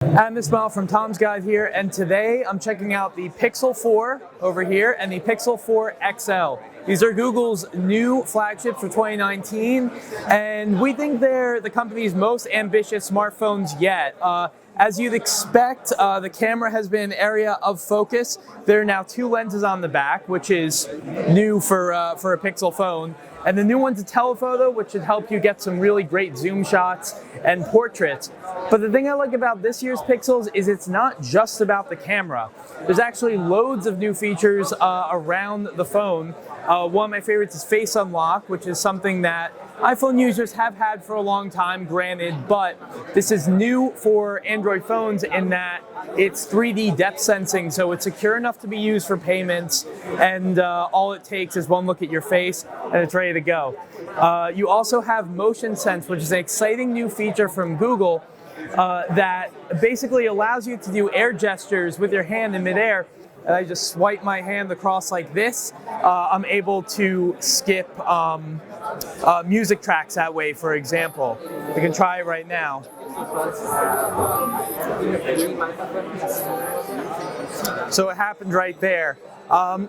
I'm Ismail from Tom's Guide here, and today I'm checking out the Pixel 4 over here and the Pixel 4 XL. These are Google's new flagships for 2019, and we think they're the company's most ambitious smartphones yet. As you'd expect, the camera has been an area of focus. There are now two lenses on the back, which is new for a Pixel phone. And the new one's a telephoto, which should help you get some really great zoom shots and portraits. But the thing I like about this year's Pixels is it's not just about the camera. There's actually loads of new features around the phone. One of my favorites is Face Unlock, which is something that iPhone users have had for a long time, granted, but this is new for Android phones in that it's 3D depth sensing, so it's secure enough to be used for payments, and all it takes is one look at your face and it's ready to go. You also have Motion Sense, which is an exciting new feature from Google that basically allows you to do air gestures with your hand in midair. And I just swipe my hand across like this. I'm able to skip music tracks that way, for example. We can try it right now. So it happened right there.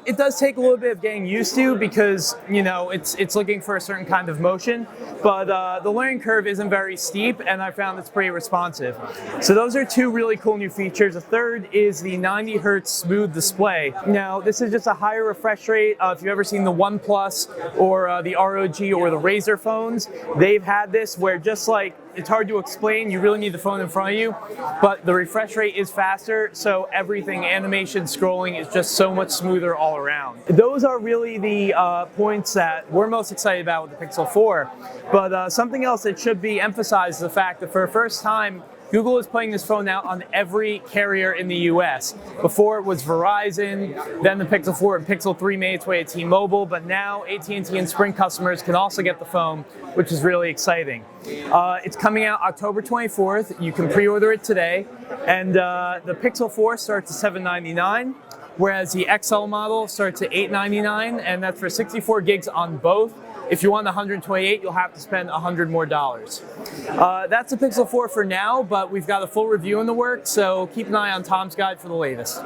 It does take a little bit of getting used to because, you know, it's looking for a certain kind of motion, but the learning curve isn't very steep, and I found it's pretty responsive. So those are two really cool new features. The third is the 90 Hertz smooth display. Now, this is just a higher refresh rate. If you've ever seen the OnePlus or the ROG or the Razer phones, they've had this where just like it's hard to explain, you really need the phone in front of you, but the refresh rate is faster, so everything, animation, scrolling, is just so much smoother all around. Those are really the points that we're most excited about with the Pixel 4, but something else that should be emphasized is the fact that for the first time, Google is putting this phone out on every carrier in the US. Before it was Verizon, then the Pixel 4 and Pixel 3 made its way to T-Mobile, but now AT&T and Sprint customers can also get the phone, which is really exciting. It's coming out October 24th. You can pre-order it today, and the Pixel 4 starts at $799, whereas the XL model starts at $899, and that's for 64 gigs on both. If you want the 128, you'll have to spend $100 more. That's the Pixel 4 for now, but we've got a full review in the works, so keep an eye on Tom's Guide for the latest.